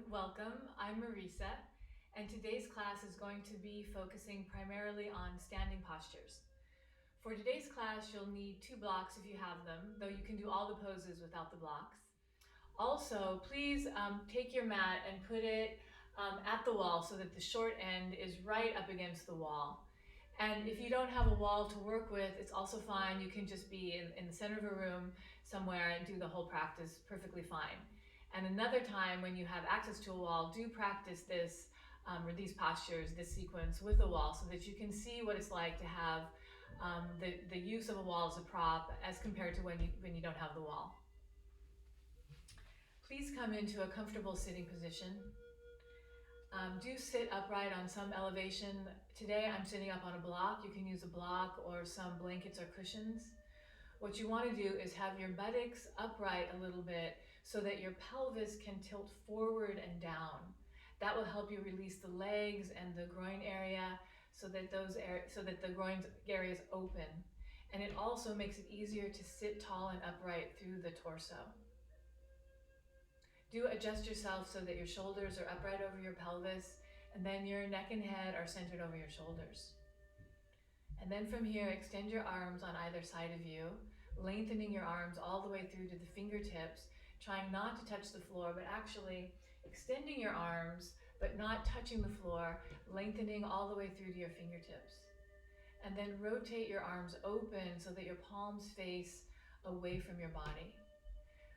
Welcome, I'm Marisa, and today's class is going to be focusing primarily on standing postures. For today's class, you'll need 2 blocks if you have them, though you can do all the poses without the blocks. Also, please take your mat and put it at the wall so that the short end is right up against the wall. And if you don't have a wall to work with, it's also fine. You can just be in the center of a room somewhere and do the whole practice perfectly fine. And another time when you have access to a wall, do practice this or these postures, this sequence with a wall so that you can see what it's like to have the use of a wall as a prop as compared to when you don't have the wall. Please come into a comfortable sitting position. Do sit upright on some elevation. Today I'm sitting up on a block. You can use a block or some blankets or cushions. What you want to do is have your buttocks upright a little bit so that your pelvis can tilt forward and down. That will help you release the legs and the groin area so that the groin area is open. And it also makes it easier to sit tall and upright through the torso. Do adjust yourself so that your shoulders are upright over your pelvis, and then your neck and head are centered over your shoulders. And then from here, extend your arms on either side of you, lengthening your arms all the way through to the fingertips, trying not to touch the floor, but actually extending your arms, but not touching the floor, lengthening all the way through to your fingertips. And then rotate your arms open so that your palms face away from your body.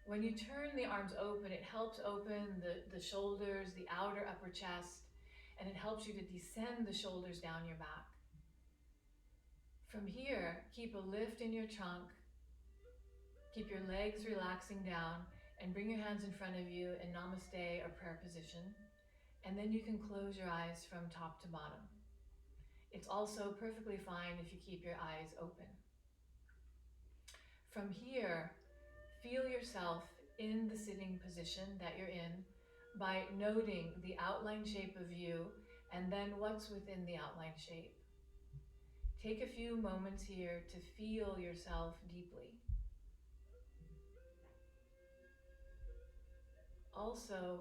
When you turn the arms open, it helps open the shoulders, the outer upper chest, and it helps you to descend the shoulders down your back. From here, keep a lift in your trunk, keep your legs relaxing down, and bring your hands in front of you in Namaste or prayer position, and then you can close your eyes from top to bottom. It's also perfectly fine if you keep your eyes open. From here, feel yourself in the sitting position that you're in by noting the outline shape of you and then what's within the outline shape. Take a few moments here to feel yourself deeply. Also,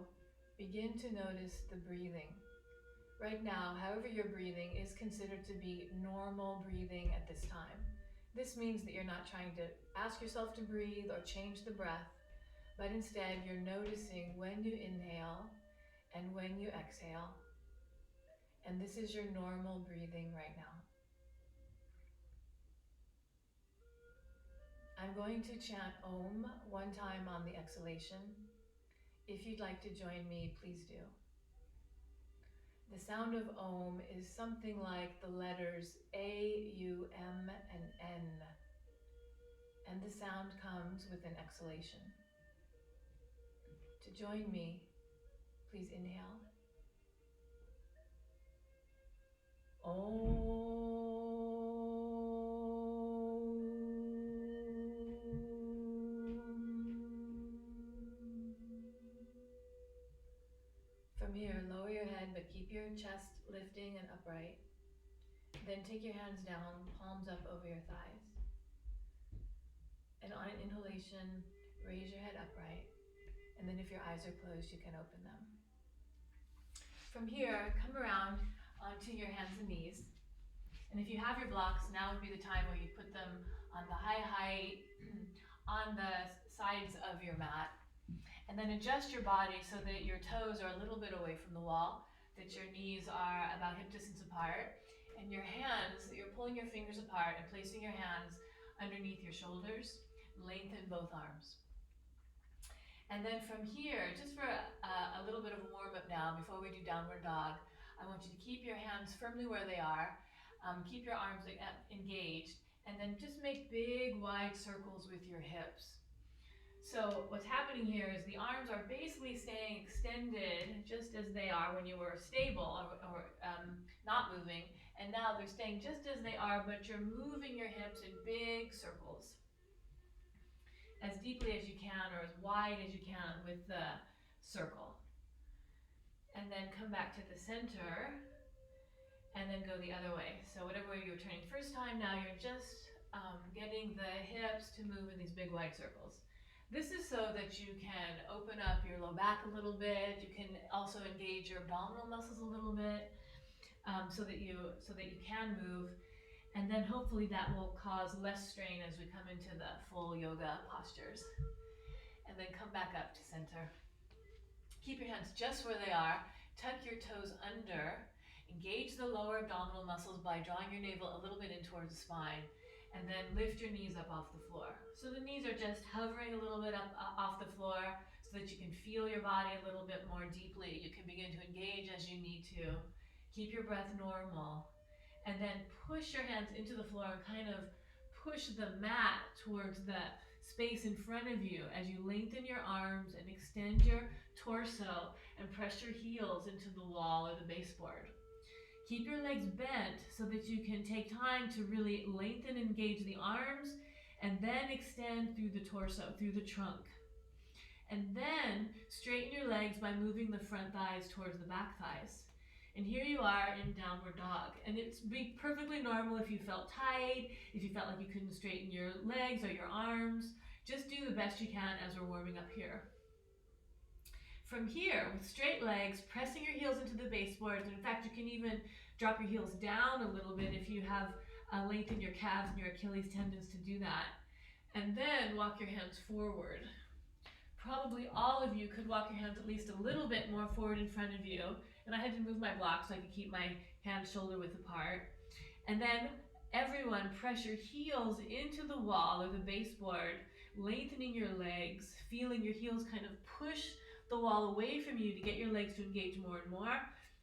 begin to notice the breathing. Right now, however you're breathing is considered to be normal breathing at this time. This means that you're not trying to ask yourself to breathe or change the breath, but instead you're noticing when you inhale and when you exhale. And this is your normal breathing right now. I'm going to chant Om one time on the exhalation. If you'd like to join me, please do. The sound of Om is something like the letters A, U, M, and N. And the sound comes with an exhalation. To join me, please inhale. Om. From here, lower your head, but keep your chest lifting and upright. Then take your hands down, palms up over your thighs. And on an inhalation, raise your head upright. And then if your eyes are closed, you can open them. From here, come around onto your hands and knees. And if you have your blocks, now would be the time where you put them on the high height, on the sides of your mat. And then adjust your body so that your toes are a little bit away from the wall, that your knees are about hip distance apart. And your hands, you're pulling your fingers apart and placing your hands underneath your shoulders. Lengthen both arms. And then from here, just for a little bit of a warm up now, before we do downward dog, I want you to keep your hands firmly where they are, keep your arms engaged, and then just make big wide circles with your hips. So what's happening here is the arms are basically staying extended just as they are when you were stable or not moving, and now they're staying just as they are, but you're moving your hips in big circles. As deeply as you can or as wide as you can with the circle. And then come back to the center and then go the other way. So whatever way you were turning first time, now you're just getting the hips to move in these big wide circles. This is so that you can open up your low back a little bit. You can also engage your abdominal muscles a little bit, so that you can move, and then hopefully that will cause less strain as we come into the full yoga postures. And then come back up to center. Keep your hands just where they are. Tuck your toes under. Engage the lower abdominal muscles by drawing your navel a little bit in towards the spine. And then lift your knees up off the floor. So the knees are just hovering a little bit up off the floor so that you can feel your body a little bit more deeply. You can begin to engage as you need to. Keep your breath normal. And then push your hands into the floor and kind of push the mat towards the space in front of you as you lengthen your arms and extend your torso and press your heels into the wall or the baseboard. Keep your legs bent so that you can take time to really lengthen and engage the arms and then extend through the torso, through the trunk. And then straighten your legs by moving the front thighs towards the back thighs. And here you are in downward dog. And it's be perfectly normal if you felt tight, if you felt like you couldn't straighten your legs or your arms. Just do the best you can as we're warming up here. From here, with straight legs, pressing your heels into the baseboards, and in fact, you can even drop your heels down a little bit if you have lengthened your calves and your Achilles tendons to do that. And then walk your hands forward. Probably all of you could walk your hands at least a little bit more forward in front of you. And I had to move my block so I could keep my hands shoulder width apart. And then everyone press your heels into the wall or the baseboard, lengthening your legs, feeling your heels kind of push the wall away from you to get your legs to engage more and more.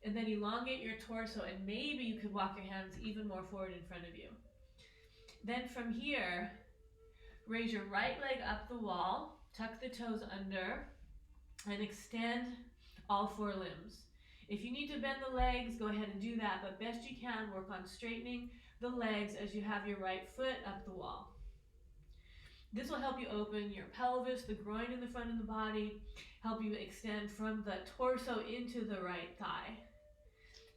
And then elongate your torso, and maybe you could walk your hands even more forward in front of you. Then from here, raise your right leg up the wall, tuck the toes under, and extend all four limbs. If you need to bend the legs, go ahead and do that, but best you can, work on straightening the legs as you have your right foot up the wall. This will help you open your pelvis, the groin in the front of the body, help you extend from the torso into the right thigh.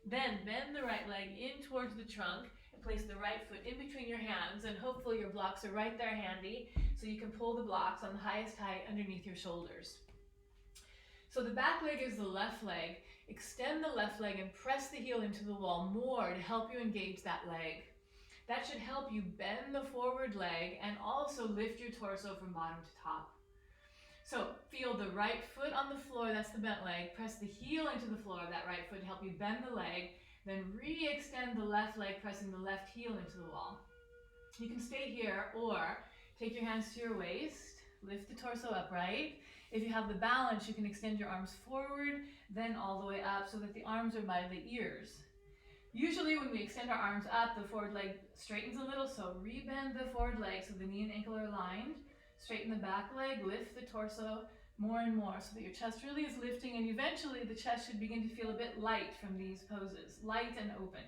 Then bend the right leg in towards the trunk and place the right foot in between your hands, and hopefully your blocks are right there handy so you can pull the blocks on the highest height underneath your shoulders. So the back leg is the left leg. Extend the left leg and press the heel into the wall more to help you engage that leg. That should help you bend the forward leg and also lift your torso from bottom to top. So feel the right foot on the floor, that's the bent leg. Press the heel into the floor of that right foot to help you bend the leg. Then re-extend the left leg, pressing the left heel into the wall. You can stay here or take your hands to your waist, lift the torso upright. If you have the balance, you can extend your arms forward, then all the way up so that the arms are by the ears. Usually when we extend our arms up, the forward leg straightens a little, so re-bend the forward leg so the knee and ankle are aligned. Straighten the back leg, lift the torso more and more so that your chest really is lifting, and eventually the chest should begin to feel a bit light from these poses, light and open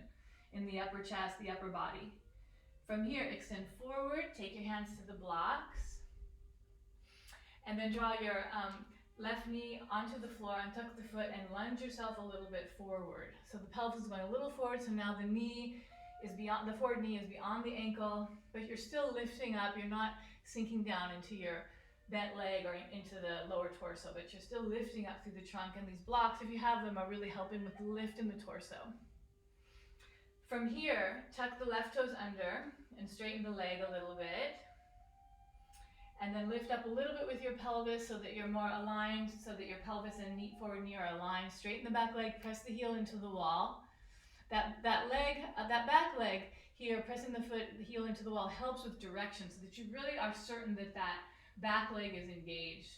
in the upper chest, the upper body. From here, extend forward, take your hands to the blocks, and then draw your left knee onto the floor, untuck the foot, and lunge yourself a little bit forward. So the pelvis is going a little forward, so now the knee is beyond, the forward knee is beyond the ankle, but you're still lifting up. You're not sinking down into your bent leg or into the lower torso, but you're still lifting up through the trunk, and these blocks, if you have them, are really helping with the lift in the torso. From here, tuck the left toes under and straighten the leg a little bit. And then lift up a little bit with your pelvis so that you're more aligned, so that your pelvis and forward knee are aligned. Straighten the back leg, press the heel into the wall. That back leg here, pressing the heel into the wall, helps with direction so that you really are certain that that back leg is engaged.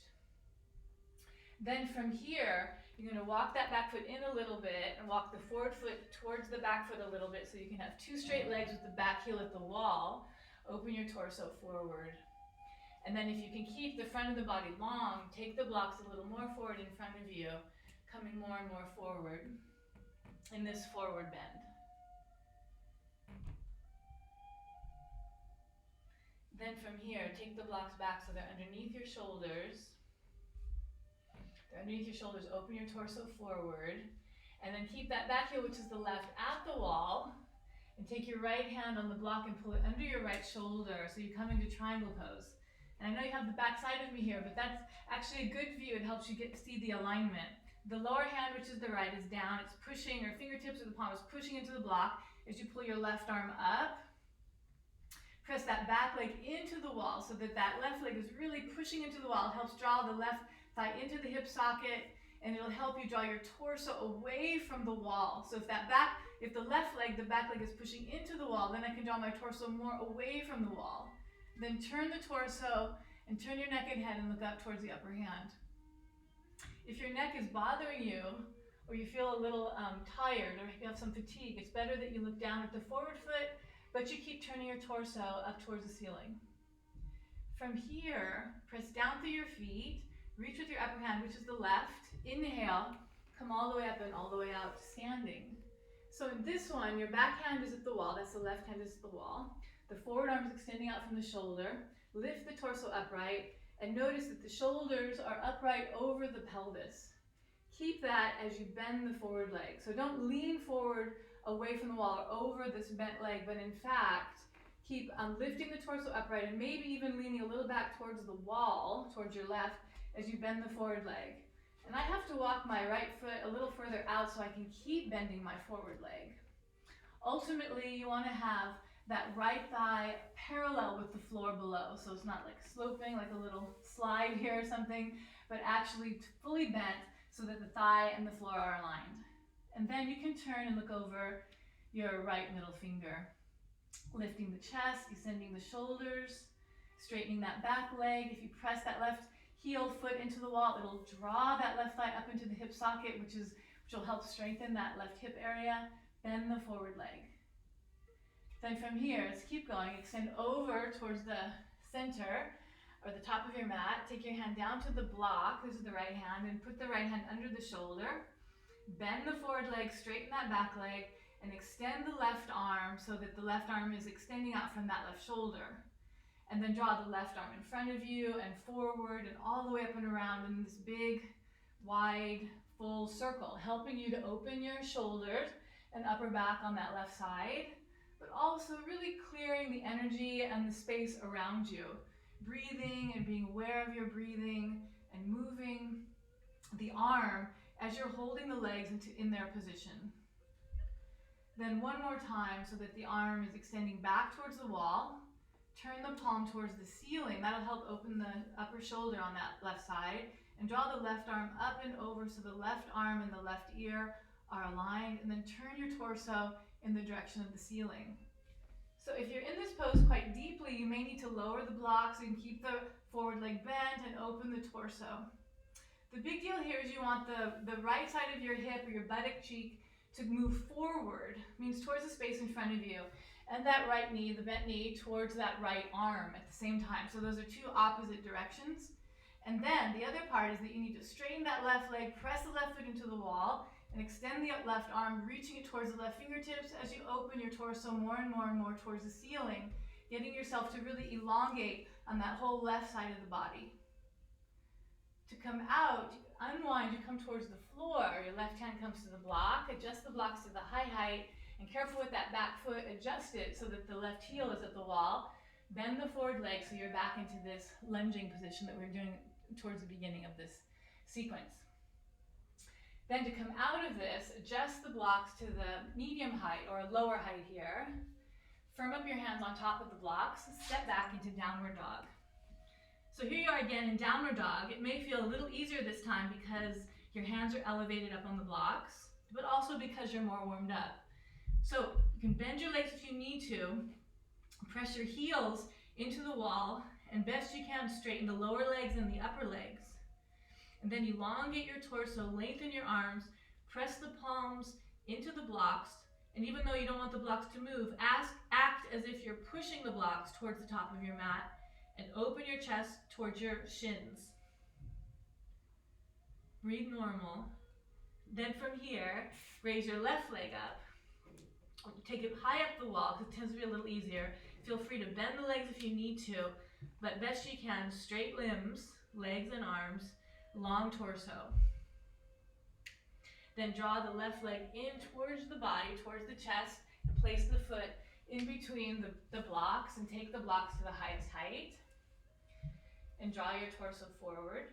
Then from here, you're going to walk that back foot in a little bit and walk the forward foot towards the back foot a little bit so you can have two straight legs with the back heel at the wall. Open your torso forward. And then if you can keep the front of the body long, take the blocks a little more forward in front of you, coming more and more forward in this forward bend. Then from here, take the blocks back so they're underneath your shoulders. They're underneath your shoulders, open your torso forward, and then keep that back heel, which is the left, at the wall, and take your right hand on the block and pull it under your right shoulder so you come into triangle pose. And I know you have the back side of me here, but that's actually a good view. It helps you see the alignment. The lower hand, which is the right, is down. It's pushing, your fingertips or the palm is pushing into the block as you pull your left arm up. Press that back leg into the wall so that that left leg is really pushing into the wall. It helps draw the left thigh into the hip socket, and it'll help you draw your torso away from the wall. So if the left leg, the back leg is pushing into the wall, then I can draw my torso more away from the wall. Then turn the torso and turn your neck and head and look up towards the upper hand. If your neck is bothering you, or you feel a little tired, or you have some fatigue, it's better that you look down at the forward foot, but you keep turning your torso up towards the ceiling. From here, press down through your feet, reach with your upper hand, which is the left. Inhale, come all the way up and all the way out, standing. So in this one, your back hand is at the wall, that's the left hand is at the wall. The forward arm is extending out from the shoulder. Lift the torso upright, and notice that the shoulders are upright over the pelvis. Keep that as you bend the forward leg. So don't lean forward away from the wall or over this bent leg, but in fact, keep lifting the torso upright and maybe even leaning a little back towards the wall, towards your left, as you bend the forward leg. And I have to walk my right foot a little further out so I can keep bending my forward leg. Ultimately, you want to have that right thigh parallel with the floor below. So it's not like sloping, like a little slide here or something, but actually fully bent so that the thigh and the floor are aligned. And then you can turn and look over your right middle finger, lifting the chest, descending the shoulders, straightening that back leg. If you press that left heel foot into the wall, it'll draw that left thigh up into the hip socket, which will help strengthen that left hip area. Bend the forward leg. Then from here, let's keep going. Extend over towards the center or the top of your mat. Take your hand down to the block, this is the right hand, and put the right hand under the shoulder. Bend the forward leg, straighten that back leg, and extend the left arm so that the left arm is extending out from that left shoulder. And then draw the left arm in front of you and forward and all the way up and around in this big, wide, full circle, helping you to open your shoulders and upper back on that left side, but also really clearing the energy and the space around you. Breathing and being aware of your breathing and moving the arm as you're holding the legs in their position. Then one more time so that the arm is extending back towards the wall. Turn the palm towards the ceiling. That'll help open the upper shoulder on that left side. And draw the left arm up and over so the left arm and the left ear are aligned. And then turn your torso in the direction of the ceiling. So if you're in this pose quite deeply, you may need to lower the blocks and keep the forward leg bent and open the torso. The big deal here is you want the right side of your hip or your buttock cheek to move forward, means towards the space in front of you, and that right knee, the bent knee, towards that right arm at the same time. So those are two opposite directions. And then the other part is that you need to straighten that left leg, press the left foot into the wall, and extend the left arm, reaching it towards the left fingertips as you open your torso more and more and more towards the ceiling, getting yourself to really elongate on that whole left side of the body. To come out, unwind, you come towards the floor. Your left hand comes to the block, adjust the blocks to the high height, and careful with that back foot, adjust it so that the left heel is at the wall. Bend the forward leg so you're back into this lunging position that we were doing towards the beginning of this sequence. Then to come out of this, adjust the blocks to the medium height or lower height here. Firm up your hands on top of the blocks, step back into downward dog. So here you are again in downward dog. It may feel a little easier this time because your hands are elevated up on the blocks, but also because you're more warmed up. So you can bend your legs if you need to, press your heels into the wall, and best you can straighten the lower legs and the upper legs. And then elongate your torso, lengthen your arms, press the palms into the blocks, and even though you don't want the blocks to move, act as if you're pushing the blocks towards the top of your mat, and open your chest towards your shins. Breathe normal. Then from here, raise your left leg up. Take it high up the wall because it tends to be a little easier. Feel free to bend the legs if you need to, but best you can, straight limbs, legs and arms, long torso. Then draw the left leg in towards the body, towards the chest, and place the foot in between the blocks and take the blocks to the highest height. and draw your torso forward.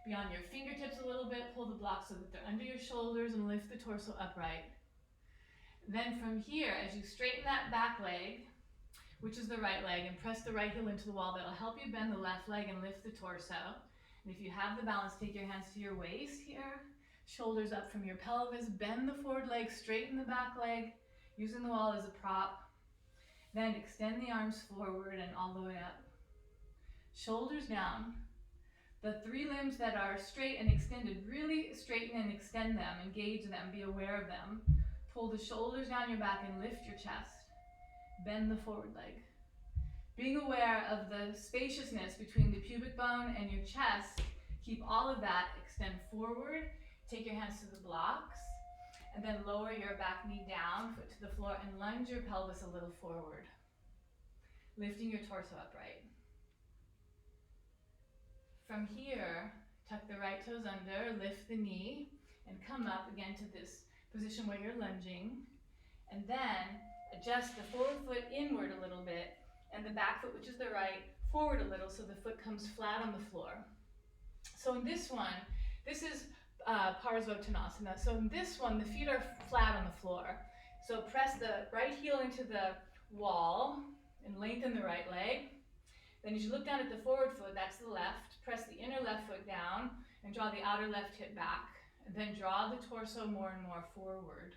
Beyond your fingertips a little bit, pull the blocks so that they're under your shoulders and lift the torso upright. Then from here, as you straighten that back leg, which is the right leg, and press the right heel into the wall, that'll help you bend the left leg and lift the torso. And if you have the balance, take your hands to your waist here, shoulders up from your pelvis, bend the forward leg, straighten the back leg, using the wall as a prop. Then extend the arms forward and all the way up. Shoulders down. The three limbs that are straight and extended, really straighten and extend them, engage them, be aware of them. Pull the shoulders down your back and lift your chest. Bend the forward leg. Being aware of the spaciousness between the pubic bone and your chest, keep all of that, extend forward, take your hands to the blocks, and then lower your back knee down, foot to the floor, and lunge your pelvis a little forward, lifting your torso upright. From here, tuck the right toes under, lift the knee, and come up again to this position where you're lunging, and then adjust the forward foot inward a little bit, and the back foot, which is the right, forward a little so the foot comes flat on the floor. So in this one, this is Parsvottanasana. So in this one, the feet are flat on the floor. So press the right heel into the wall and lengthen the right leg. Then as you look down at the forward foot, that's the left, press the inner left foot down and draw the outer left hip back. And then draw the torso more and more forward.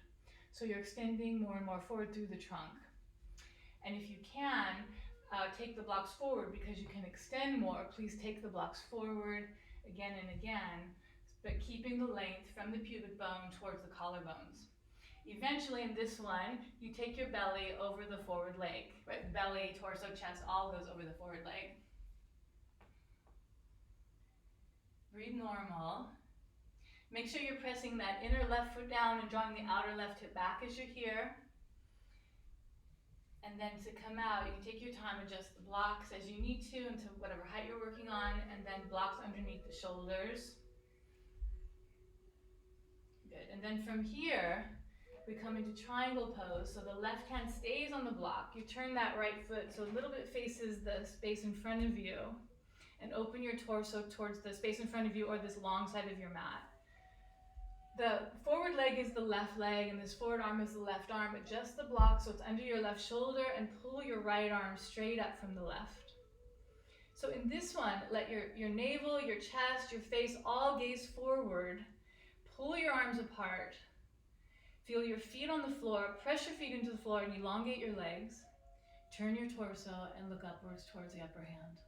So you're extending more and more forward through the trunk. And if you can, take the blocks forward because you can extend more. Please take the blocks forward again and again, but keeping the length from the pubic bone towards the collarbones. Eventually in this one, you take your belly over the forward leg, right? Belly, torso, chest, all goes over the forward leg. Breathe normal. Make sure you're pressing that inner left foot down and drawing the outer left hip back as you're here. And then to come out, you can take your time, adjust the blocks as you need to into whatever height you're working on, and then blocks underneath the shoulders. Good, and then from here, we come into triangle pose. So the left hand stays on the block. You turn that right foot so a little bit faces the space in front of you, and open your torso towards the space in front of you or this long side of your mat. The forward leg is the left leg and this forward arm is the left arm. Adjust the block so it's under your left shoulder and pull your right arm straight up from the left. So in this one, let your navel, your chest, your face all gaze forward. Pull your arms apart. Feel your feet on the floor. Press your feet into the floor and elongate your legs. Turn your torso and look upwards towards the upper hand.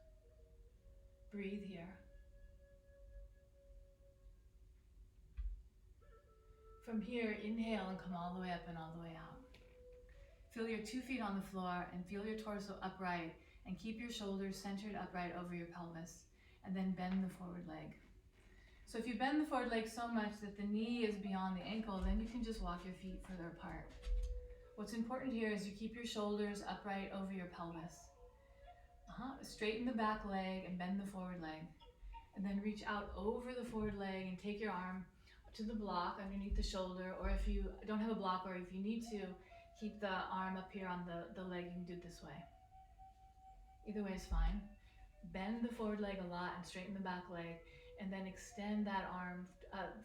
Breathe here. From here, inhale and come all the way up and all the way out. Feel your 2 feet on the floor and feel your torso upright and keep your shoulders centered upright over your pelvis, and then bend the forward leg. So if you bend the forward leg so much that the knee is beyond the ankle, then you can just walk your feet further apart. What's important here is you keep your shoulders upright over your pelvis. Straighten the back leg and bend the forward leg. And then reach out over the forward leg and take your arm to the block underneath the shoulder, or if you don't have a block, or if you need to, keep the arm up here on the leg. You can do it this way. Either way is fine. Bend the forward leg a lot and straighten the back leg, and then extend that arm,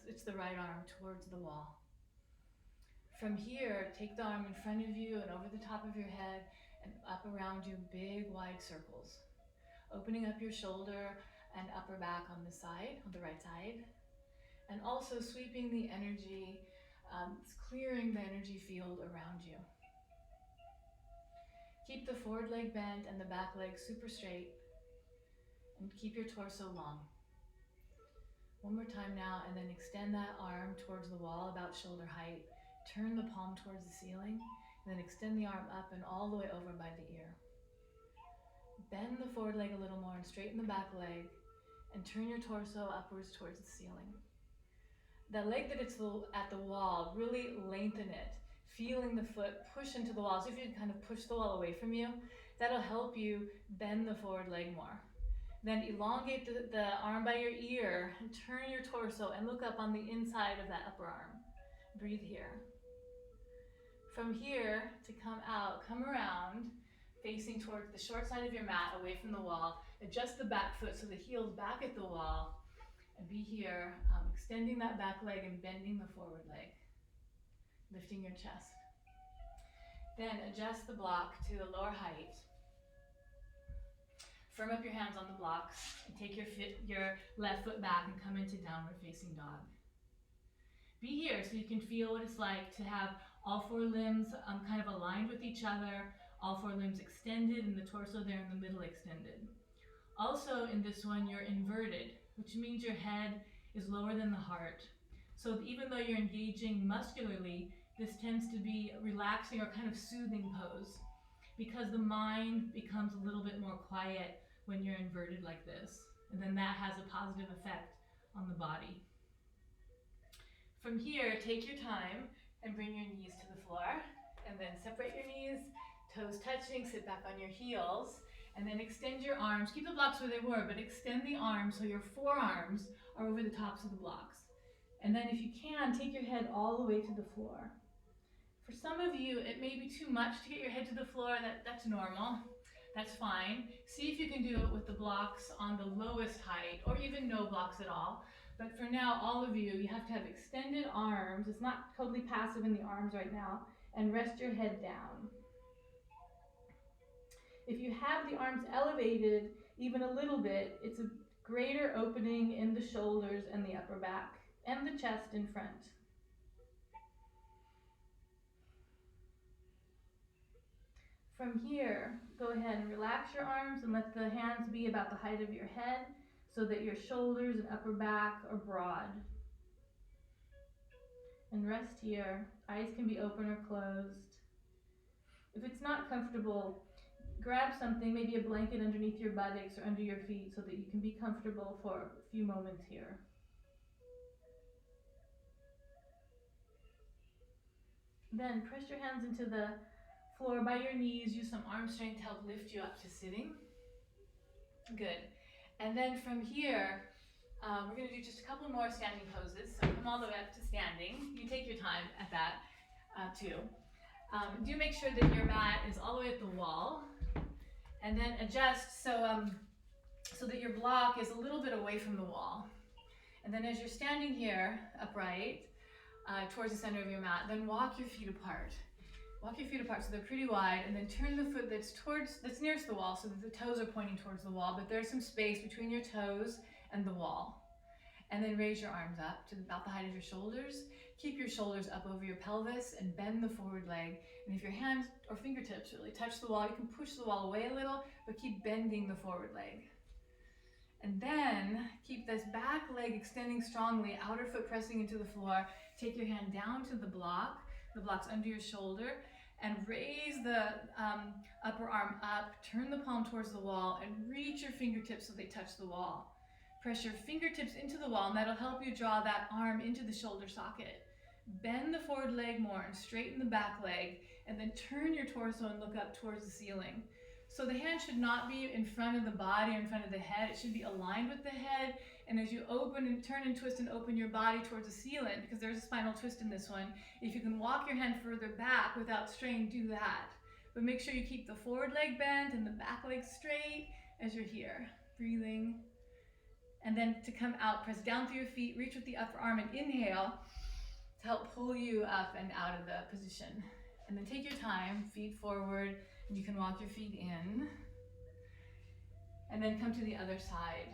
it's the right arm, towards the wall. From here, take the arm in front of you and over the top of your head and up around you, big wide circles. Opening up your shoulder and upper back on the side, on the right side. And also sweeping the energy, clearing the energy field around you. Keep the forward leg bent and the back leg super straight. And keep your torso long. One more time now, and then extend that arm towards the wall about shoulder height. Turn the palm towards the ceiling, and then extend the arm up and all the way over by the ear. Bend the forward leg a little more and straighten the back leg, and turn your torso upwards towards the ceiling. The leg that it's at the wall, really lengthen it, feeling the foot push into the wall. So if you kind of push the wall away from you, that'll help you bend the forward leg more. Then elongate the arm by your ear and turn your torso and look up on the inside of that upper arm. Breathe here. From here, to come out, come around, facing towards the short side of your mat, away from the wall. Adjust the back foot so the heel's back at the wall, and be here, extending that back leg and bending the forward leg, lifting your chest. Then adjust the block to a lower height. Firm up your hands on the blocks and take your left foot back and come into downward facing dog. Be here so you can feel what it's like to have all four limbs kind of aligned with each other, all four limbs extended and the torso there in the middle extended. Also in this one, you're inverted, which means your head is lower than the heart. So even though you're engaging muscularly, this tends to be a relaxing or kind of soothing pose because the mind becomes a little bit more quiet when you're inverted like this. And then that has a positive effect on the body. From here, take your time and bring your knees to the floor, and then separate your knees, toes touching, sit back on your heels, and then extend your arms. Keep the blocks where they were, but extend the arms so your forearms are over the tops of the blocks. And then if you can, take your head all the way to the floor. For some of you, it may be too much to get your head to the floor. That's normal. That's fine. See if you can do it with the blocks on the lowest height, or even no blocks at all. But for now, all of you have to have extended arms. It's not totally passive in the arms right now. And rest your head down. If you have the arms elevated even a little bit, it's a greater opening in the shoulders and the upper back and the chest in front. From here, go ahead and relax your arms and let the hands be about the height of your head so that your shoulders and upper back are broad. And rest here. Eyes can be open or closed. If it's not comfortable, grab something, maybe a blanket underneath your buttocks or under your feet so that you can be comfortable for a few moments here. Then press your hands into the floor by your knees. Use some arm strength to help lift you up to sitting. Good. And then from here, we're going to do just a couple more standing poses. So come all the way up to standing. You take your time at that too. Do make sure that your mat is all the way at the wall. And then adjust so that your block is a little bit away from the wall. And then as you're standing here upright towards the center of your mat, then walk your feet apart. Walk your feet apart so they're pretty wide, and then turn the foot that's nearest the wall so that the toes are pointing towards the wall, but there's some space between your toes and the wall. And then raise your arms up to about the height of your shoulders. Keep your shoulders up over your pelvis and bend the forward leg. And if your hands or fingertips really touch the wall, you can push the wall away a little, but keep bending the forward leg. And then keep this back leg extending strongly, outer foot pressing into the floor. Take your hand down to the block's under your shoulder, and raise the upper arm up, turn the palm towards the wall, and reach your fingertips so they touch the wall. Press your fingertips into the wall, and that'll help you draw that arm into the shoulder socket. Bend the forward leg more and straighten the back leg, and then turn your torso and look up towards the ceiling. So the hand should not be in front of the body or in front of the head. It should be aligned with the head. And as you open and turn and twist and open your body towards the ceiling, because there's a spinal twist in this one, if you can walk your hand further back without strain, do that. But make sure you keep the forward leg bent and the back leg straight as you're here, breathing. And then to come out, press down through your feet, reach with the upper arm and inhale to help pull you up and out of the position. And then take your time, feet forward, and you can walk your feet in. And then come to the other side.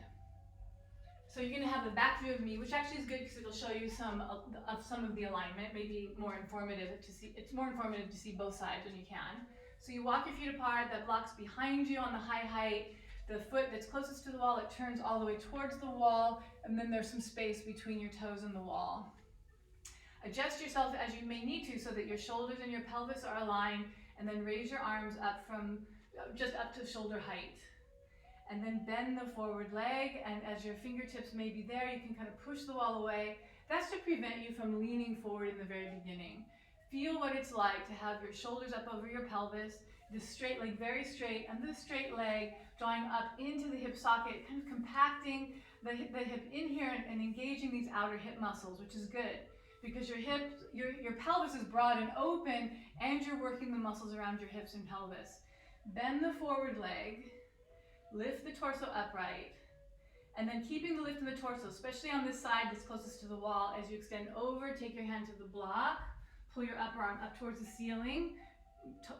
So you're going to have the back view of me, which actually is good because it'll show you some of the alignment, maybe more informative to see. It's more informative to see both sides when you can. So you walk your feet apart, that block's behind you on the high height. The foot that's closest to the wall, it turns all the way towards the wall, and then there's some space between your toes and the wall. Adjust yourself as you may need to so that your shoulders and your pelvis are aligned, and then raise your arms up from just up to shoulder height. And then bend the forward leg, and as your fingertips may be there, you can kind of push the wall away. That's to prevent you from leaning forward in the very beginning. Feel what it's like to have your shoulders up over your pelvis, the straight leg very straight, and the straight leg drawing up into the hip socket, kind of compacting the hip in here and engaging these outer hip muscles, which is good because your pelvis is broad and open, and you're working the muscles around your hips and pelvis. Bend the forward leg. Lift the torso upright. And then keeping the lift in the torso, especially on this side that's closest to the wall, as you extend over, take your hand to the block, pull your upper arm up towards the ceiling,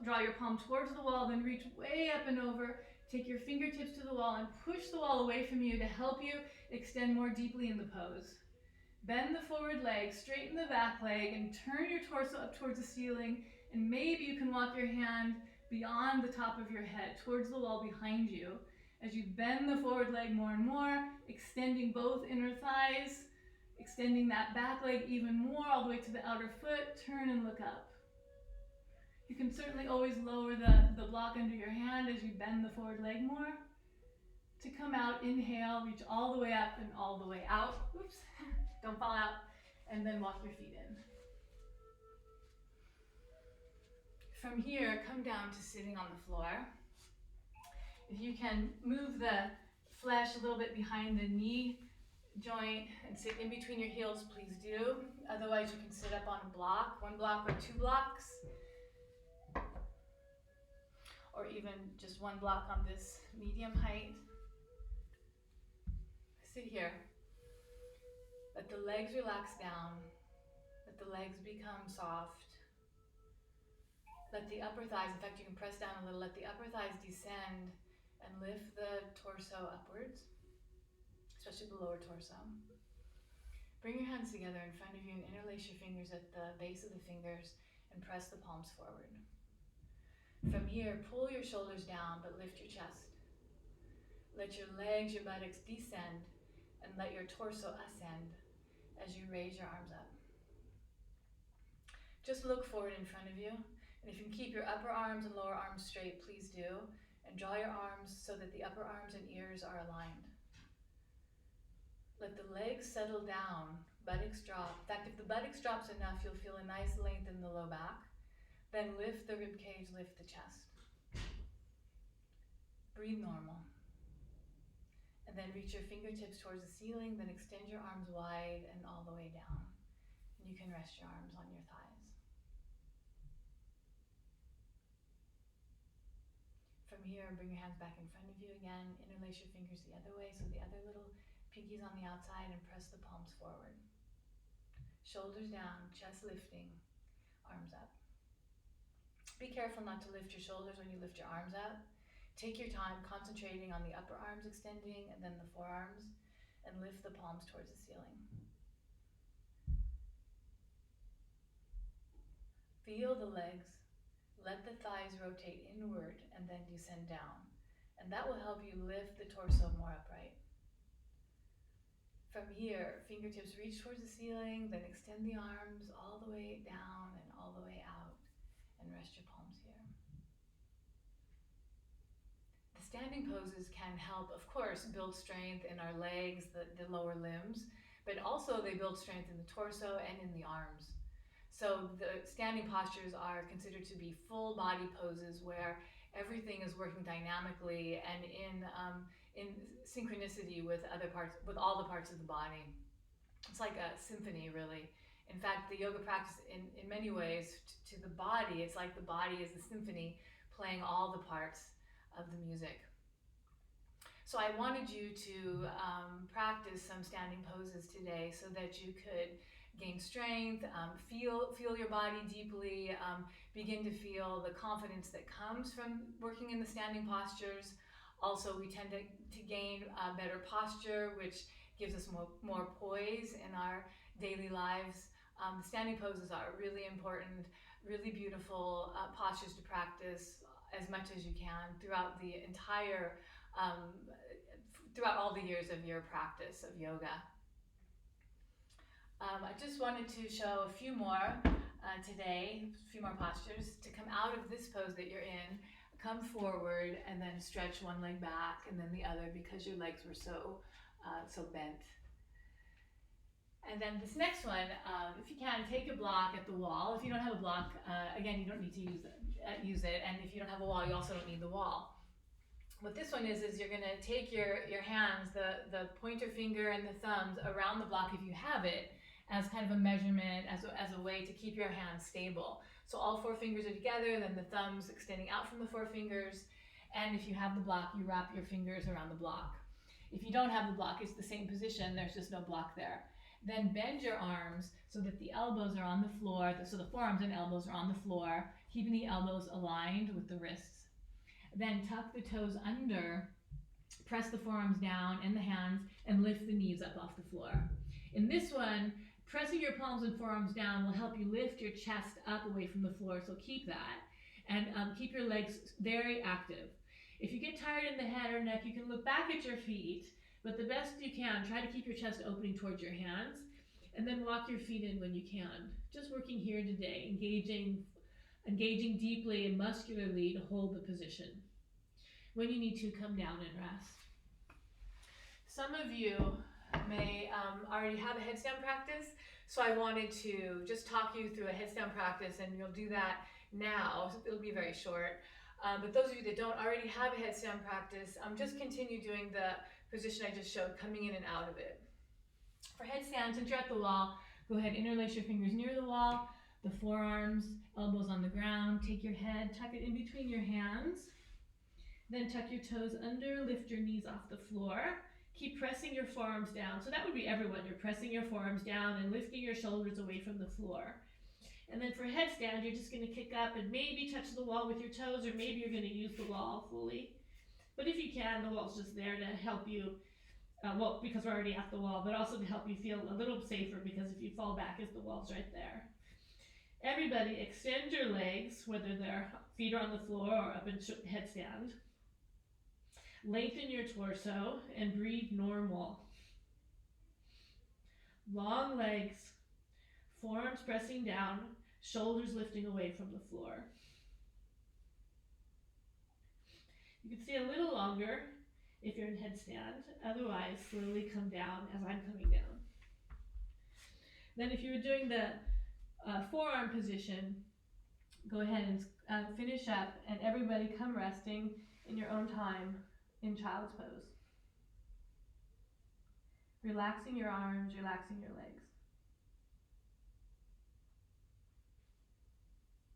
draw your palm towards the wall, then reach way up and over, take your fingertips to the wall and push the wall away from you to help you extend more deeply in the pose. Bend the forward leg, straighten the back leg, and turn your torso up towards the ceiling, and maybe you can walk your hand beyond the top of your head, towards the wall behind you. As you bend the forward leg more and more, extending both inner thighs, extending that back leg even more all the way to the outer foot, turn and look up. You can certainly always lower the block under your hand as you bend the forward leg more. To come out, inhale, reach all the way up and all the way out. Oops, don't fall out. And then walk your feet in. From here, come down to sitting on the floor. If you can move the flesh a little bit behind the knee joint and sit in between your heels, please do. Otherwise, you can sit up on a block, 1 block or 2 blocks. Or even just 1 block on this medium height. Sit here. Let the legs relax down. Let the legs become soft. Let the upper thighs, in fact you can press down a little, let the upper thighs descend and lift the torso upwards, especially the lower torso. Bring your hands together in front of you and interlace your fingers at the base of the fingers and press the palms forward. From here, pull your shoulders down but lift your chest. Let your legs, your buttocks descend and let your torso ascend as you raise your arms up. Just look forward in front of you, and if you can keep your upper arms and lower arms straight, please do. And draw your arms so that the upper arms and ears are aligned. Let the legs settle down, buttocks drop. In fact, if the buttocks drops enough, you'll feel a nice length in the low back. Then lift the rib cage, lift the chest. Breathe normal. And then reach your fingertips towards the ceiling, then extend your arms wide and all the way down. And you can rest your arms on your thighs. From here, bring your hands back in front of you again. Interlace your fingers the other way, so the other little pinkies on the outside, and press the palms forward. Shoulders down, chest lifting, arms up. Be careful not to lift your shoulders when you lift your arms up. Take your time concentrating on the upper arms extending and then the forearms, and lift the palms towards the ceiling. Feel the legs. Let the thighs rotate inward and then descend down. And that will help you lift the torso more upright. From here, fingertips reach towards the ceiling, then extend the arms all the way down and all the way out, and rest your palms here. The standing poses can help, of course, build strength in our legs, the lower limbs, but also they build strength in the torso and in the arms. So the standing postures are considered to be full body poses where everything is working dynamically and in synchronicity with other parts, with all the parts of the body. It's like a symphony, really. In fact, the yoga practice, in many ways, to the body, it's like the body is the symphony playing all the parts of the music. So I wanted you to practice some standing poses today so that you could gain strength, feel your body deeply, begin to feel the confidence that comes from working in the standing postures. Also, we tend to gain better posture, which gives us more poise in our daily lives. The standing poses are really important, really beautiful postures to practice as much as you can throughout the entire, throughout all the years of your practice of yoga. I just wanted to show a few more today, a few more postures. To come out of this pose that you're in, come forward and then stretch one leg back and then the other because your legs were so bent. And then this next one, if you can, take a block at the wall. If you don't have a block, again, you don't need to use it. And if you don't have a wall, you also don't need the wall. What this one is you're going to take your hands, the pointer finger and the thumbs around the block if you have it, as kind of a measurement, as a way to keep your hands stable. So all 4 fingers are together, then the thumbs extending out from the 4 fingers, And if you have the block, you wrap your fingers around the block. If you don't have the block, it's the same position, there's just no block there. Then bend your arms so that the elbows are on the floor, so the forearms and elbows are on the floor, keeping the elbows aligned with the wrists. Then tuck the toes under, press the forearms down and the hands, and lift the knees up off the floor. In this one, pressing your palms and forearms down will help you lift your chest up away from the floor, so keep that. And keep your legs very active. If you get tired in the head or neck, you can look back at your feet, but the best you can, try to keep your chest opening towards your hands, and then walk your feet in when you can. Just working here today, engaging deeply and muscularly to hold the position. When you need to, come down and rest. Some of you may already have a headstand practice, so I wanted to just talk you through a headstand practice, and you'll do that now. It'll be very short. But those of you that don't already have a headstand practice, just continue doing the position I just showed, coming in and out of it. For headstand, since you're at the wall, go ahead, interlace your fingers near the wall, the forearms, elbows on the ground, take your head, tuck it in between your hands, then tuck your toes under, lift your knees off the floor. Keep pressing your forearms down. So that would be everyone. You're pressing your forearms down and lifting your shoulders away from the floor. And then for headstand, you're just going to kick up and maybe touch the wall with your toes, or maybe you're going to use the wall fully. But if you can, the wall's just there to help you, because we're already at the wall, but also to help you feel a little safer, because if you fall back, the wall's right there. Everybody extend your legs, whether their feet are on the floor or up in headstand. Lengthen your torso and breathe normal. Long legs, forearms pressing down, shoulders lifting away from the floor. You can stay a little longer if you're in headstand. Otherwise, slowly come down as I'm coming down. Then if you were doing the forearm position, go ahead and finish up, and everybody come resting in your own time in child's pose. Relaxing your arms, relaxing your legs.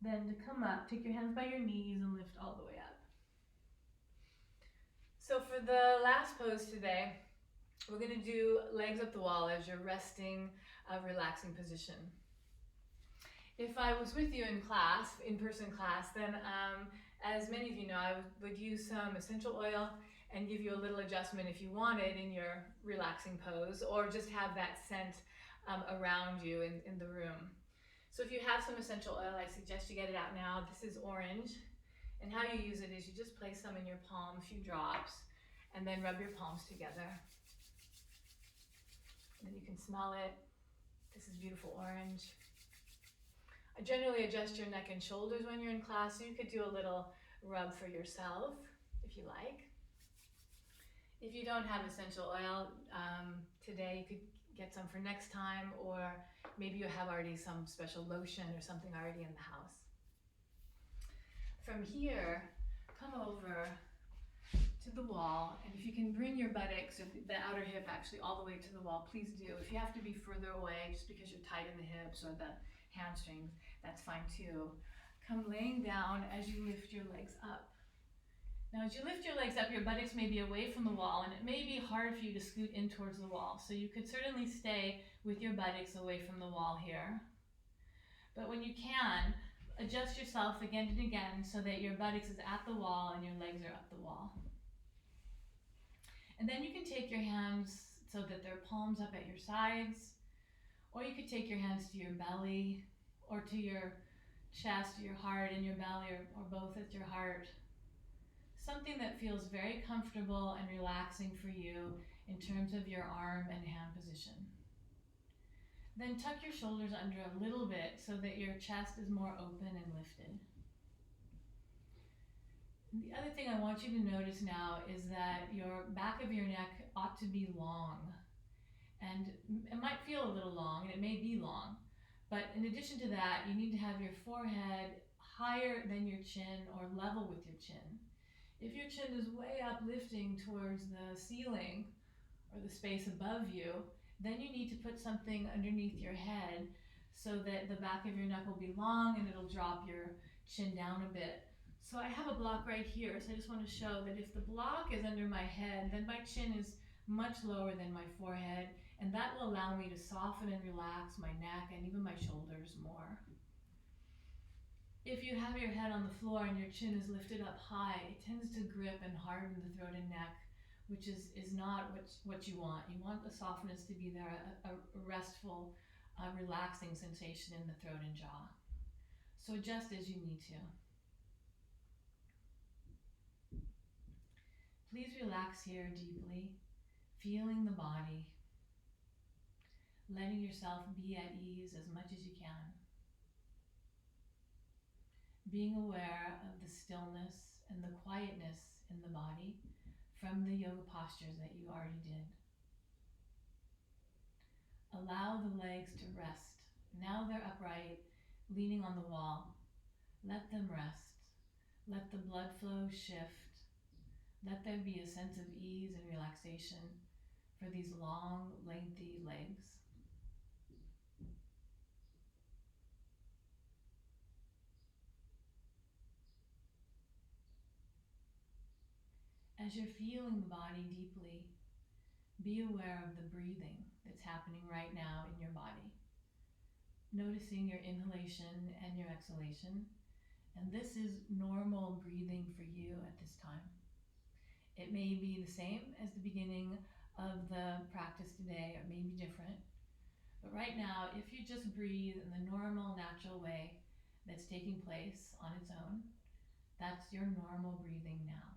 Then to come up, take your hands by your knees and lift all the way up. So for the last pose today, we're going to do legs up the wall as you're resting, relaxing position. If I was with you in class, in-person class, then as many of you know, I would use some essential oil and give you a little adjustment if you wanted in your relaxing pose, or just have that scent around you in the room. So if you have some essential oil, I suggest you get it out now. This is orange, and how you use it is you just place some in your palm, a few drops, and then rub your palms together. And then you can smell it. This is beautiful orange. I generally adjust your neck and shoulders when you're in class, so you could do a little rub for yourself if you like. If you don't have essential oil today, you could get some for next time, or maybe you have already some special lotion or something already in the house. From here, come over to the wall, and if you can bring your buttocks, or the outer hip actually, all the way to the wall, please do. If you have to be further away just because you're tight in the hips or the hamstrings, that's fine too. Come laying down as you lift your legs up. Now, as you lift your legs up, your buttocks may be away from the wall, and it may be hard for you to scoot in towards the wall. So you could certainly stay with your buttocks away from the wall here. But when you can, adjust yourself again and again so that your buttocks is at the wall and your legs are up the wall. And then you can take your hands so that they're palms up at your sides, or you could take your hands to your belly, or to your chest, your heart, and your belly, or both at your heart. Something that feels very comfortable and relaxing for you in terms of your arm and hand position. Then tuck your shoulders under a little bit so that your chest is more open and lifted. And the other thing I want you to notice now is that your back of your neck ought to be long. And it might feel a little long, and it may be long, but in addition to that, you need to have your forehead higher than your chin or level with your chin. If your chin is way up lifting towards the ceiling or the space above you, then you need to put something underneath your head so that the back of your neck will be long and it'll drop your chin down a bit So I have a block right here, so I just want to show that if the block is under my head, then my chin is much lower than my forehead, and that will allow me to soften and relax my neck and even my shoulders more. If you have your head on the floor and your chin is lifted up high, it tends to grip and harden the throat and neck, which is not what you want. You want the softness to be there, a restful, relaxing sensation in the throat and jaw. So adjust as you need to. Please relax here deeply, feeling the body, letting yourself be at ease as much as you can. Being aware of the stillness and the quietness in the body from the yoga postures that you already did. Allow the legs to rest. Now they're upright, leaning on the wall. Let them rest. Let the blood flow shift. Let there be a sense of ease and relaxation for these long, lengthy legs. As you're feeling the body deeply, be aware of the breathing that's happening right now in your body. Noticing your inhalation and your exhalation. And this is normal breathing for you at this time. It may be the same as the beginning of the practice today, or it may be different. But right now, if you just breathe in the normal, natural way that's taking place on its own, that's your normal breathing now.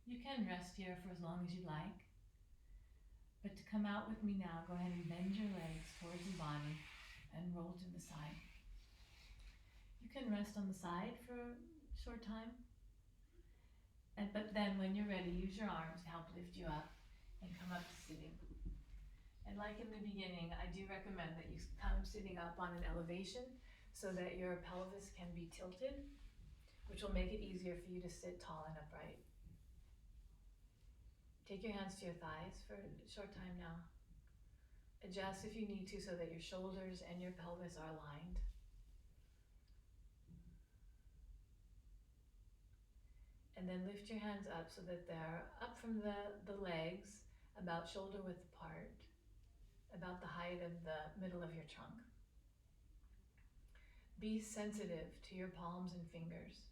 You can rest here for as long as you like, but to come out with me now, go ahead and bend your legs towards the body and roll to the side. You can rest on the side for a short time, but then when you're ready, use your arms to help lift you up and come up to sitting. And like in the beginning, I do recommend that you come sitting up on an elevation so that your pelvis can be tilted, which will make it easier for you to sit tall and upright. Take your hands to your thighs for a short time now. Adjust if you need to so that your shoulders and your pelvis are aligned. And then lift your hands up so that they're up from the legs, about shoulder width apart, about the height of the middle of your trunk. Be sensitive to your palms and fingers,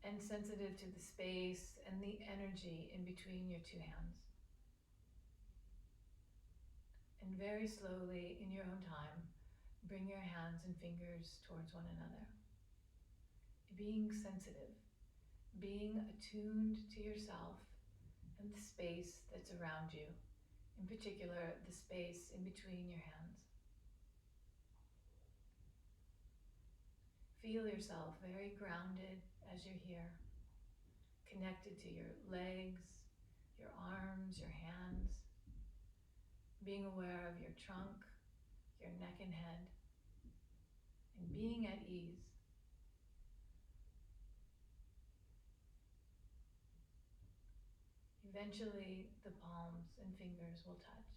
and sensitive to the space and the energy in between your two hands. And very slowly, in your own time, bring your hands and fingers towards one another. Being sensitive, being attuned to yourself and the space that's around you, in particular, the space in between your hands. Feel yourself very grounded as you're here, connected to your legs, your arms, your hands, being aware of your trunk, your neck and head, and being at ease. Eventually, the palms and fingers will touch.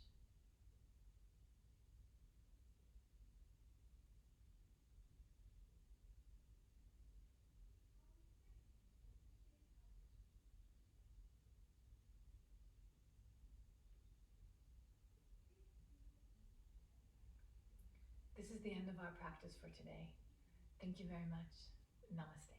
This is the end of our practice for today. Thank you very much. Namaste.